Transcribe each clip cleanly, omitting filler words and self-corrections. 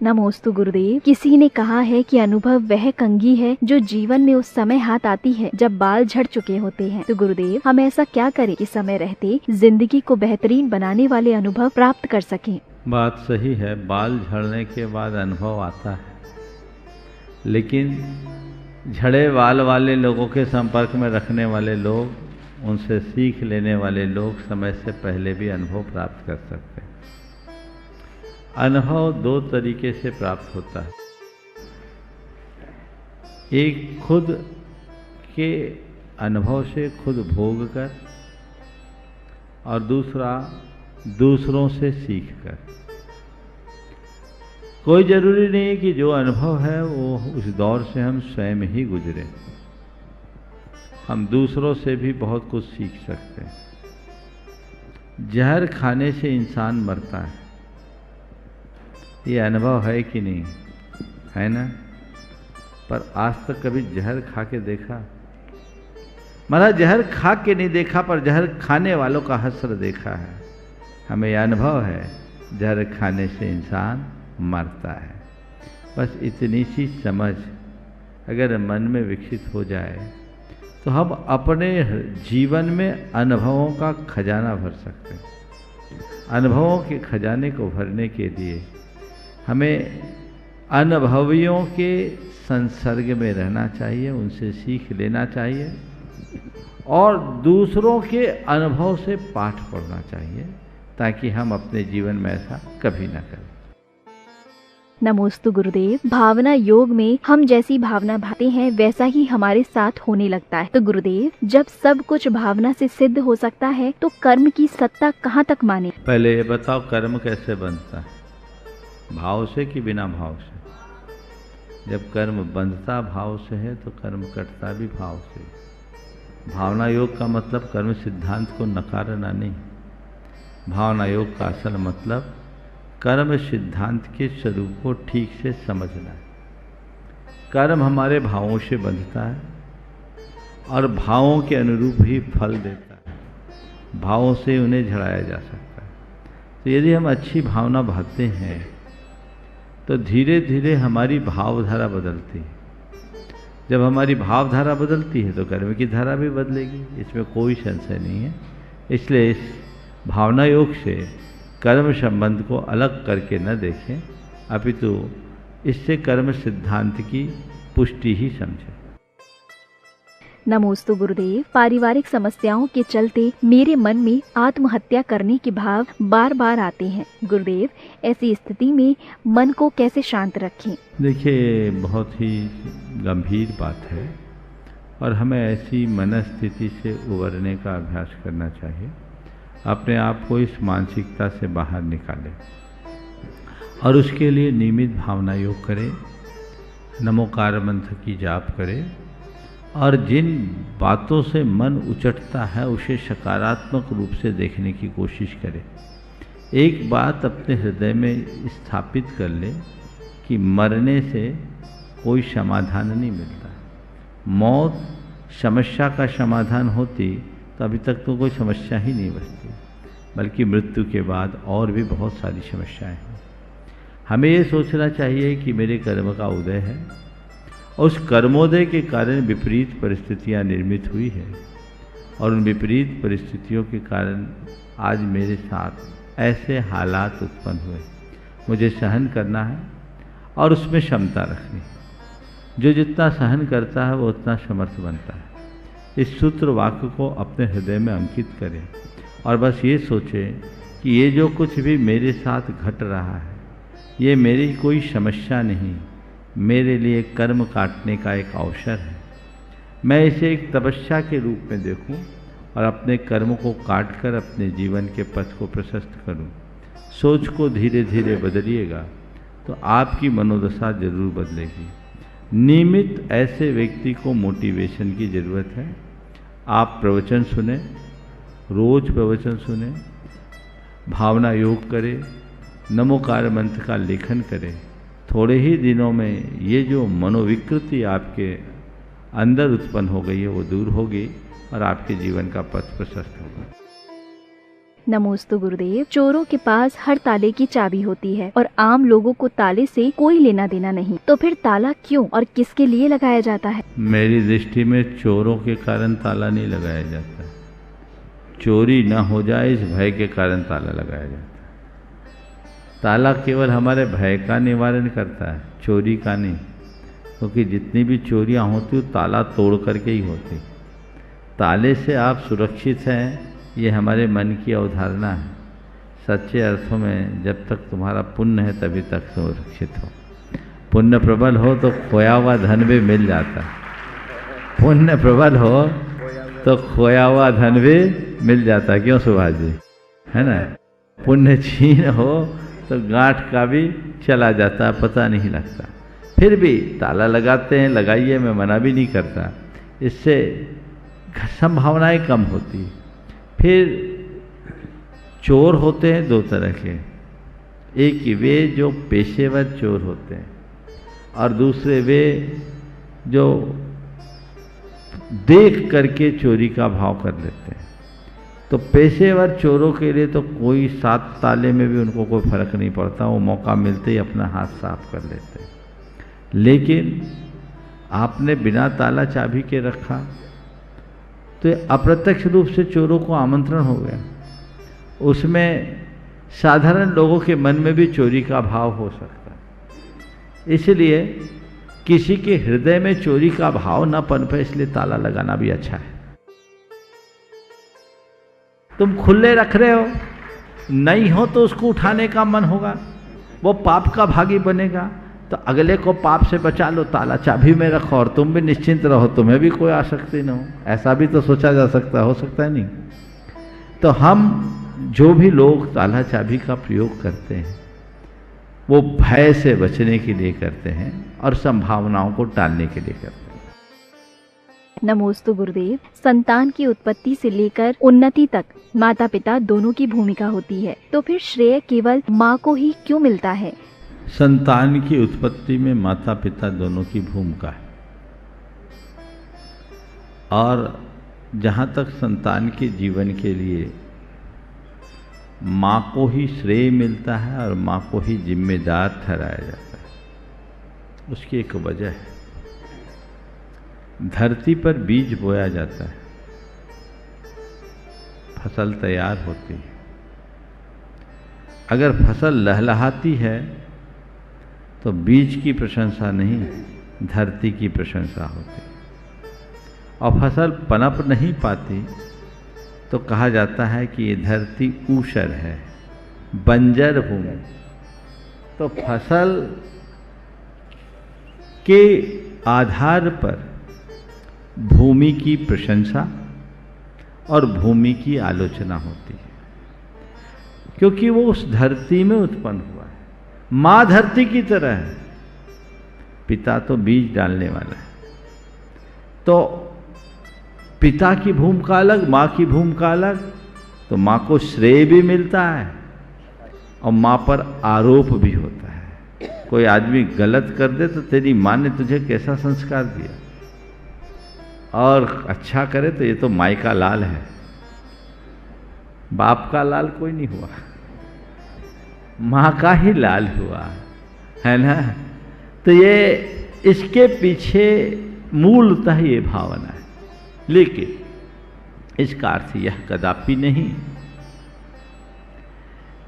नमोस्तु गुरुदेव। किसी ने कहा है कि अनुभव वह कंघी है जो जीवन में उस समय हाथ आती है जब बाल झड़ चुके होते हैं। तो गुरुदेव, हम ऐसा क्या करें कि समय रहते जिंदगी को बेहतरीन बनाने वाले अनुभव प्राप्त कर सकें? बात सही है, बाल झड़ने के बाद अनुभव आता है, लेकिन झड़े बाल वाले लोगों के संपर्क में रखने वाले लोग, उनसे सीख लेने वाले लोग समय से पहले भी अनुभव प्राप्त कर सकते हैं। अनुभव दो तरीके से प्राप्त होता है। एक खुद के अनुभव से खुद भोग कर, और दूसरा दूसरों से सीख कर। कोई जरूरी नहीं है कि जो अनुभव है वो उस दौर से हम स्वयं ही गुजरे, हम दूसरों से भी बहुत कुछ सीख सकते हैं। जहर खाने से इंसान मरता है, ये अनुभव है कि नहीं, है ना? पर आज तक कभी जहर खा के देखा? मतलब जहर खा के नहीं देखा, पर जहर खाने वालों का हश्र देखा है। हमें यह अनुभव है, जहर खाने से इंसान मरता है। बस इतनी सी समझ अगर मन में विकसित हो जाए तो हम अपने जीवन में अनुभवों का खजाना भर सकते हैं। अनुभवों के खजाने को भरने के लिए हमें अनुभवियों के संसर्ग में रहना चाहिए, उनसे सीख लेना चाहिए और दूसरों के अनुभव से पाठ पढ़ना चाहिए, ताकि हम अपने जीवन में ऐसा कभी ना करें। नमोस्तु गुरुदेव। भावना योग में हम जैसी भावना भाते हैं वैसा ही हमारे साथ होने लगता है। तो गुरुदेव, जब सब कुछ भावना से सिद्ध हो सकता है तो कर्म की सत्ता कहाँ तक माने? पहले ये बताओ, कर्म कैसे बनता है? भाव से कि बिना भाव से? जब कर्म बंधता भाव से है तो कर्म कटता भी भाव से। भावना योग का मतलब कर्म सिद्धांत को नकारना नहीं। भावना योग का असल मतलब कर्म सिद्धांत के स्वरूप को ठीक से समझना है। कर्म हमारे भावों से बंधता है और भावों के अनुरूप ही फल देता है। भावों से उन्हें झड़ाया जा सकता है। तो यदि हम अच्छी भावना भाते हैं तो धीरे धीरे हमारी भावधारा बदलती है। जब हमारी भावधारा बदलती है तो कर्म की धारा भी बदलेगी, इसमें कोई संशय नहीं है। इसलिए इस भावना योग से कर्म संबंध को अलग करके न देखें, अपितु इससे कर्म सिद्धांत की पुष्टि ही समझें। नमोस्तु गुरुदेव। पारिवारिक समस्याओं के चलते मेरे मन में आत्महत्या करने के भाव बार बार आते हैं। गुरुदेव, ऐसी स्थिति में मन को कैसे शांत रखें? देखिए, बहुत ही गंभीर बात है और हमें ऐसी मनस्थिति से उबरने का अभ्यास करना चाहिए। अपने आप को इस मानसिकता से बाहर निकालें और उसके लिए नियमित भावना योग करें, नमोकार मंत्र की जाप करें और जिन बातों से मन उचटता है उसे सकारात्मक रूप से देखने की कोशिश करें। एक बात अपने हृदय में स्थापित कर लें कि मरने से कोई समाधान नहीं मिलता। मौत समस्या का समाधान होती तो अभी तक तो कोई समस्या ही नहीं बचती, बल्कि मृत्यु के बाद और भी बहुत सारी समस्याएं हैं। हमें ये सोचना चाहिए कि मेरे कर्म का उदय है और उस कर्मोदय के कारण विपरीत परिस्थितियां निर्मित हुई है और उन विपरीत परिस्थितियों के कारण आज मेरे साथ ऐसे हालात उत्पन्न हुए। मुझे सहन करना है और उसमें क्षमता रखनी है। जो जितना सहन करता है वो उतना समर्थ बनता है। इस सूत्र वाक्य को अपने हृदय में अंकित करें और बस ये सोचें कि ये जो कुछ भी मेरे साथ घट रहा है ये मेरी कोई समस्या नहीं, मेरे लिए कर्म काटने का एक अवसर है। मैं इसे एक तपस्या के रूप में देखूं और अपने कर्म को काट कर अपने जीवन के पथ को प्रशस्त करूं। सोच को धीरे धीरे बदलिएगा तो आपकी मनोदशा जरूर बदलेगी। नियमित ऐसे व्यक्ति को मोटिवेशन की ज़रूरत है। आप प्रवचन सुने, रोज प्रवचन सुने, भावना योग करें, नमोकार मंत्र का लेखन करें। थोड़े ही दिनों में ये जो मनोविकृति आपके अंदर उत्पन्न हो गई है वो दूर होगी और आपके जीवन का पथ प्रशस्त होगा। नमोस्तु गुरुदेव। चोरों के पास हर ताले की चाबी होती है और आम लोगों को ताले से कोई लेना देना नहीं, तो फिर ताला क्यों और किसके लिए लगाया जाता है? मेरी दृष्टि में चोरों के कारण ताला नहीं लगाया जाता, चोरी न हो जाए इस भय के कारण ताला लगाया जाता है। ताला केवल हमारे भय का निवारण करता है, चोरी का नहीं, क्योंकि जितनी भी चोरियां होती वो ताला तोड़ करके ही होती। ताले से आप सुरक्षित हैं, ये हमारे मन की अवधारणा है। सच्चे अर्थों में जब तक तुम्हारा पुण्य है तभी तक सुरक्षित हो। पुण्य प्रबल हो तो खोया हुआ धन भी मिल जाता है, पुण्य प्रबल हो तो खोया हुआ धन भी मिल जाता है। क्यों सुभाष जी, है ना? पुण्य क्षीण हो तो गांठ का भी चला जाता है, पता नहीं लगता। फिर भी ताला लगाते हैं, लगाइए, मैं मना भी नहीं करता, इससे संभावनाएं कम होती। फिर चोर होते हैं दो तरह के, एक वे जो पेशेवर चोर होते हैं और दूसरे वे जो देख करके चोरी का भाव कर लेते हैं। तो पेशेवर चोरों के लिए तो कोई 7 ताले में भी उनको कोई फर्क नहीं पड़ता, वो मौका मिलते ही अपना हाथ साफ कर लेते हैं। लेकिन आपने बिना ताला चाबी के रखा तो अप्रत्यक्ष रूप से चोरों को आमंत्रण हो गया। उसमें साधारण लोगों के मन में भी चोरी का भाव हो सकता है। इसलिए किसी के हृदय में चोरी का भाव न पनपे, इसलिए ताला लगाना भी अच्छा है। तुम खुले रख रहे हो, नहीं हो तो उसको उठाने का मन होगा, वो पाप का भागी बनेगा, तो अगले को पाप से बचा लो, ताला चाबी में रखो और तुम भी निश्चिंत रहो, तुम्हें भी कोई आसक्ति न हो। ऐसा भी तो सोचा जा सकता, हो सकता है नहीं? तो हम जो भी लोग ताला चाबी का प्रयोग करते हैं वो भय से बचने के लिए करते हैं और संभावनाओं को टालने के लिए करते हैं। नमोस्तु गुरुदेव। संतान की उत्पत्ति से लेकर उन्नति तक माता पिता दोनों की भूमिका होती है, तो फिर श्रेय केवल माँ को ही क्यों मिलता है? संतान की उत्पत्ति में माता पिता दोनों की भूमिका है, और जहाँ तक संतान के जीवन के लिए माँ को ही श्रेय मिलता है और माँ को ही जिम्मेदार ठहराया जाता है, उसकी एक वजह है। धरती पर बीज बोया जाता है, फसल तैयार होती है। अगर फसल लहलहाती है तो बीज की प्रशंसा नहीं, धरती की प्रशंसा होती। और फसल पनप नहीं पाती तो कहा जाता है कि ये धरती ऊषर है, बंजर भूमि। तो फसल के आधार पर भूमि की प्रशंसा और भूमि की आलोचना होती है, क्योंकि वो उस धरती में उत्पन्न हुआ है। माँ धरती की तरह है, पिता तो बीज डालने वाला है। तो पिता की भूमिका अलग, माँ की भूमिका अलग। तो माँ को श्रेय भी मिलता है और माँ पर आरोप भी होता है। कोई आदमी गलत कर दे तो तेरी माँ ने तुझे कैसा संस्कार दिया, और अच्छा करे तो ये तो माई का लाल है, बाप का लाल कोई नहीं हुआ, माँ का ही लाल हुआ है ना। तो ये इसके पीछे मूलतः ये भावना है। लेकिन इसका अर्थ यह कदापि नहीं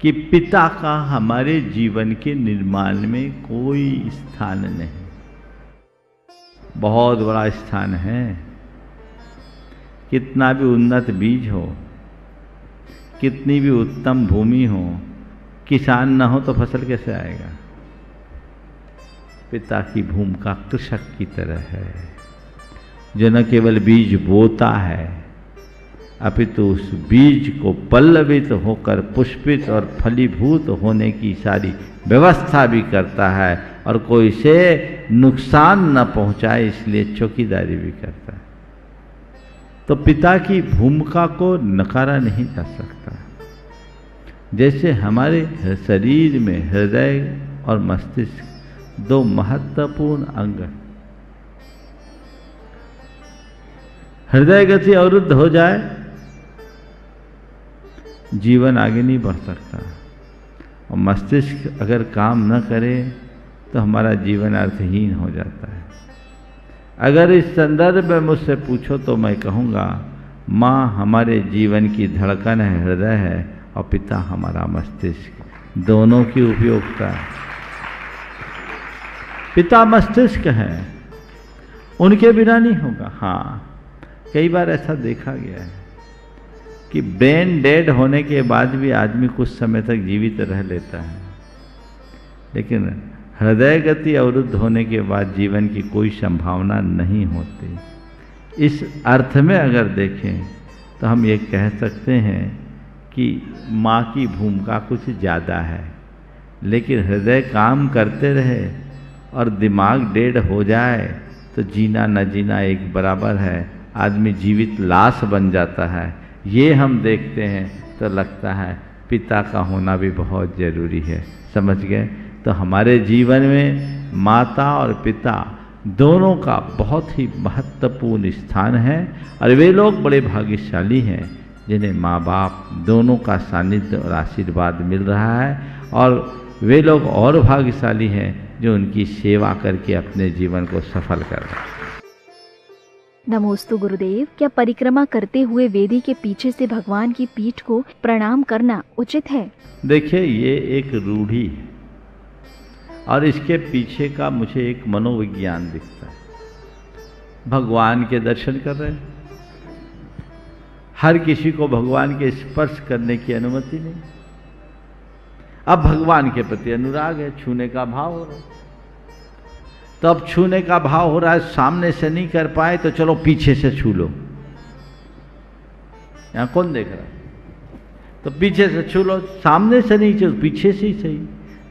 कि पिता का हमारे जीवन के निर्माण में कोई स्थान नहीं। बहुत बड़ा स्थान है। कितना भी उन्नत बीज हो, कितनी भी उत्तम भूमि हो, किसान न हो तो फसल कैसे आएगा? पिता की भूमिका कृषक की तरह है, जो न केवल बीज बोता है अपितु उस बीज को पल्लवित होकर पुष्पित और फलीभूत होने की सारी व्यवस्था भी करता है, और कोई से नुकसान न पहुंचाए इसलिए चौकीदारी भी करता है। तो पिता की भूमिका को नकारा नहीं जा सकता। जैसे हमारे शरीर में हृदय और मस्तिष्क दो महत्वपूर्ण अंग हैं। हृदय गति अवरुद्ध हो जाए जीवन आगे नहीं बढ़ सकता। और मस्तिष्क अगर काम न करे तो हमारा जीवन अर्थहीन हो जाता है। अगर इस संदर्भ में मुझसे पूछो तो मैं कहूँगा, माँ हमारे जीवन की धड़कन है, हृदय है, और पिता हमारा मस्तिष्क। दोनों की उपयोगिता है। पिता मस्तिष्क है, उनके बिना नहीं होगा। हाँ, कई बार ऐसा देखा गया है कि ब्रेन डेड होने के बाद भी आदमी कुछ समय तक जीवित रह लेता है, लेकिन हृदय गति अवरुद्ध होने के बाद जीवन की कोई संभावना नहीं होती। इस अर्थ में अगर देखें तो हम ये कह सकते हैं कि माँ की भूमिका कुछ ज़्यादा है, लेकिन हृदय काम करते रहे और दिमाग डेड हो जाए तो जीना न जीना एक बराबर है। आदमी जीवित लाश बन जाता है। ये हम देखते हैं तो लगता है पिता का होना भी बहुत ज़रूरी है। समझ गए? तो हमारे जीवन में माता और पिता दोनों का बहुत ही महत्वपूर्ण स्थान है, और वे लोग बड़े भाग्यशाली हैं जिन्हें माँ बाप दोनों का सानिध्य और आशीर्वाद मिल रहा है, और वे लोग और भाग्यशाली हैं जो उनकी सेवा करके अपने जीवन को सफल कर रहे हैं। नमोस्तु गुरुदेव, क्या परिक्रमा करते हुए वेदी के पीछे से भगवान की पीठ को प्रणाम करना उचित है? देखिए, ये एक रूढ़ी है और इसके पीछे का मुझे एक मनोविज्ञान दिखता है। भगवान के दर्शन कर रहे हैं, हर किसी को भगवान के स्पर्श करने की अनुमति नहीं। अब भगवान के प्रति अनुराग है, छूने का भाव हो रहा है, तो अब छूने का भाव हो रहा है, सामने से नहीं कर पाए तो चलो पीछे से छू लो। यहां कौन देख रहा है? तो पीछे से छू लो, सामने से नहीं छू, पीछे से ही सही।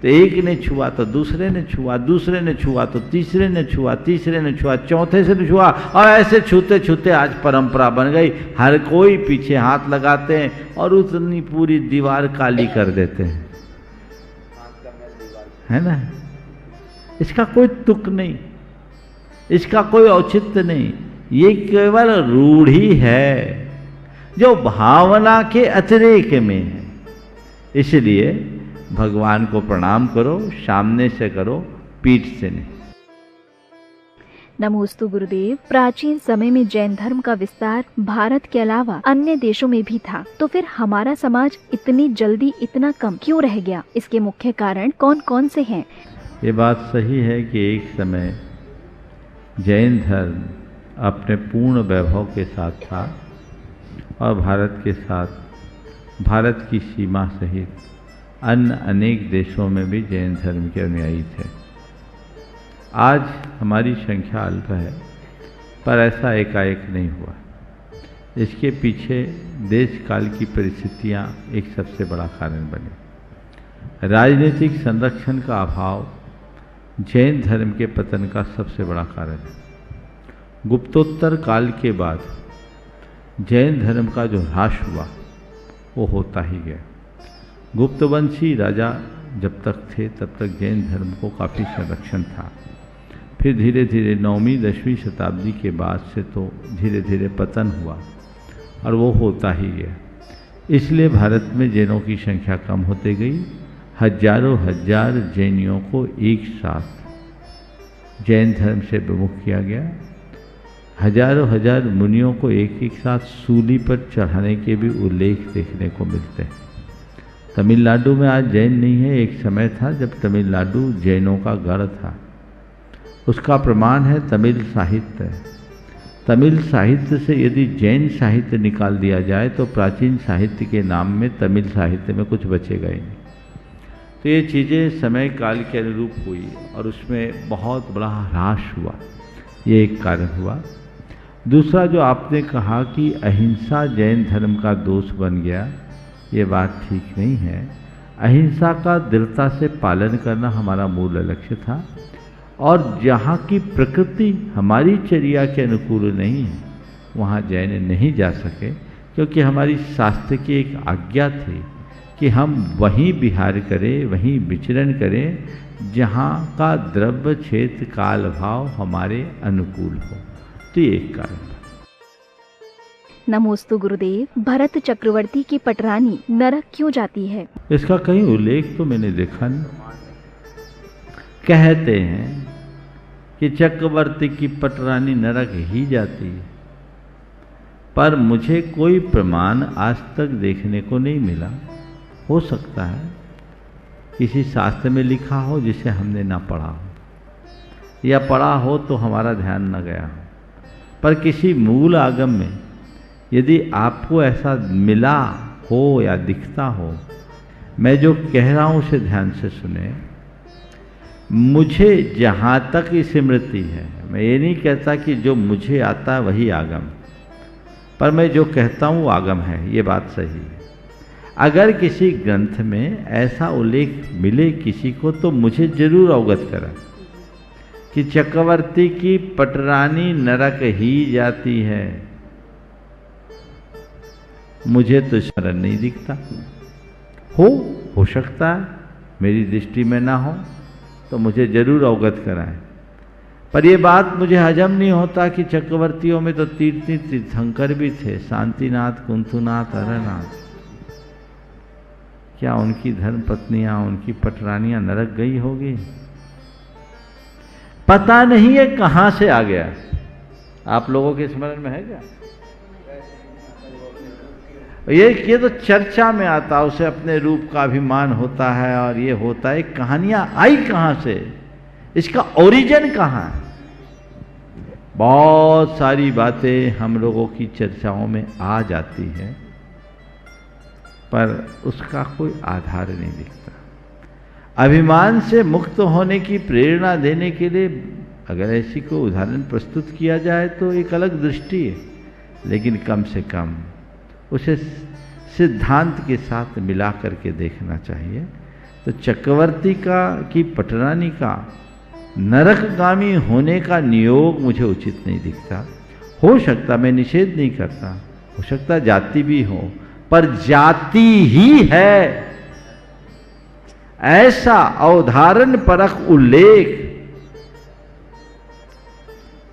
तो एक ने छुआ तो दूसरे ने छुआ, दूसरे ने छुआ तो तीसरे ने छुआ, तीसरे ने छुआ, चौथे से छुआ, और ऐसे छूते छूते आज परंपरा बन गई। हर कोई पीछे हाथ लगाते हैं और उतनी पूरी दीवार काली कर देते हैं, है ना? इसका कोई तुक नहीं, इसका कोई औचित्य नहीं। ये केवल रूढ़ी है जो भावना के अतिरेक में है। इसलिए भगवान को प्रणाम करो, सामने से करो, पीठ से नहीं। नमोस्तु गुरुदेव, प्राचीन समय में जैन धर्म का विस्तार भारत के अलावा अन्य देशों में भी था, तो फिर हमारा समाज इतनी जल्दी इतना कम क्यों रह गया? इसके मुख्य कारण कौन कौन से हैं? ये बात सही है कि एक समय जैन धर्म अपने पूर्ण वैभव के साथ था और भारत के साथ भारत की सीमा सहित अन्य अनेक देशों में भी जैन धर्म के अनुयायी थे। आज हमारी संख्या अल्प है, पर ऐसा एकाएक नहीं हुआ। इसके पीछे देश काल की परिस्थितियां एक सबसे बड़ा कारण बने। राजनीतिक संरक्षण का अभाव जैन धर्म के पतन का सबसे बड़ा कारण है। गुप्तोत्तर काल के बाद जैन धर्म का जो ह्रास हुआ वो होता ही गया। गुप्तवंशी राजा जब तक थे तब तक जैन धर्म को काफ़ी संरक्षण था। फिर धीरे धीरे 9वीं 10वीं शताब्दी के बाद से तो धीरे धीरे पतन हुआ और वो होता ही गया। इसलिए भारत में जैनों की संख्या कम होती गई। हजारों हजार जैनियों को एक साथ जैन धर्म से विमुख किया गया। हजारों हजार मुनियों को एक एक साथ सूली पर चढ़ाने के भी उल्लेख देखने को मिलते हैं। तमिलनाडु में आज जैन नहीं है, एक समय था जब तमिलनाडु जैनों का गढ़ था। उसका प्रमाण है तमिल साहित्य। तमिल साहित्य से यदि जैन साहित्य निकाल दिया जाए तो प्राचीन साहित्य के नाम में तमिल साहित्य में कुछ बचेगा ही नहीं। तो ये चीज़ें समय काल के अनुरूप हुई और उसमें बहुत बड़ा ह्रास हुआ, ये एक कारण हुआ। दूसरा, जो आपने कहा कि अहिंसा जैन धर्म का दोष बन गया, ये बात ठीक नहीं है। अहिंसा का दृढ़ता से पालन करना हमारा मूल लक्ष्य था, और जहाँ की प्रकृति हमारी चर्या के अनुकूल नहीं है वहाँ जैन नहीं जा सके, क्योंकि हमारी शास्त्र की एक आज्ञा थी कि हम वहीं विहार करें, वहीं विचरण करें जहाँ का द्रव्य क्षेत्र काल भाव हमारे अनुकूल हो। तो ये एक कारण है। नमोस्तु गुरुदेव। भरत चक्रवर्ती की पटरानी नरक क्यों जाती है? इसका कहीं उल्लेख तो मैंने देखा नहीं। कहते हैं कि चक्रवर्ती की पटरानी नरक ही जाती है, पर मुझे कोई प्रमाण आज तक देखने को नहीं मिला। हो सकता है किसी शास्त्र में लिखा हो जिसे हमने ना पढ़ा हो, या पढ़ा हो तो हमारा ध्यान न गया हो, पर किसी मूल आगम में यदि आपको ऐसा मिला हो या दिखता हो, मैं जो कह रहा हूं उसे ध्यान से सुने। मुझे जहां तक स्मृति है, मैं ये नहीं कहता कि जो मुझे आता है वही आगम, पर मैं जो कहता हूं वो आगम है, ये बात सही है। अगर किसी ग्रंथ में ऐसा उल्लेख मिले किसी को, तो मुझे जरूर अवगत करा कि चक्रवर्ती की पटरानी नरक ही जाती है। मुझे तो स्मरण नहीं दिखता। हो सकता है मेरी दृष्टि में ना हो, तो मुझे जरूर अवगत कराएं। पर यह बात मुझे हजम नहीं होता कि चक्रवर्तियों में तो तीर्थंकर भी थे, शांतिनाथ, कुंथुनाथ, हरनाथ। क्या उनकी धर्म पत्नियां, उनकी पटरानियां नरक गई होगी? पता नहीं है कहां से आ गया। आप लोगों के स्मरण में है क्या? ये तो चर्चा में आता, उसे अपने रूप का अभिमान होता है और ये होता है। कहानियां आई कहां से, इसका ओरिजिन कहां है? बहुत सारी बातें हम लोगों की चर्चाओं में आ जाती है, पर उसका कोई आधार नहीं दिखता। अभिमान से मुक्त होने की प्रेरणा देने के लिए अगर ऐसी कोई उदाहरण प्रस्तुत किया जाए तो एक अलग दृष्टि है, लेकिन कम से कम उसे सिद्धांत के साथ मिला करके देखना चाहिए। तो चक्रवर्ती की पटरानी का नरकगामी होने का नियोग मुझे उचित नहीं दिखता। हो सकता, मैं निषेध नहीं करता, हो सकता जाति भी हो, पर जाति ही है ऐसा अवधारण परख उल्लेख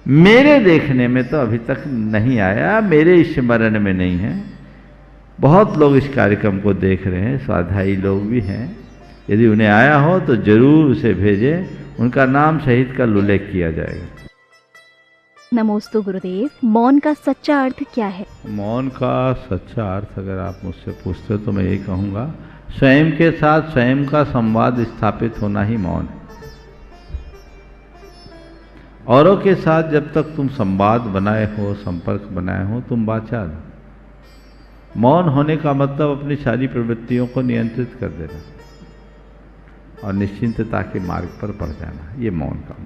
मेरे देखने में तो अभी तक नहीं आया, मेरे स्मरण में नहीं है। बहुत लोग इस कार्यक्रम को देख रहे हैं, स्वाध्यायी लोग भी हैं। यदि उन्हें आया हो तो जरूर उसे भेजें, उनका नाम सहित का उल्लेख किया जाएगा। नमोस्तु गुरुदेव। मौन का सच्चा अर्थ क्या है? मौन का सच्चा अर्थ अगर आप मुझसे पूछते हो तो मैं यही कहूँगा, स्वयं के साथ स्वयं का संवाद स्थापित होना ही मौन है। औरों के साथ जब तक तुम संवाद बनाए हो, संपर्क बनाए हो, तुम वाचाल हो। मौन होने का मतलब अपनी सारी प्रवृत्तियों को नियंत्रित कर देना और निश्चिंतता के मार्ग पर बढ़ जाना, ये मौन का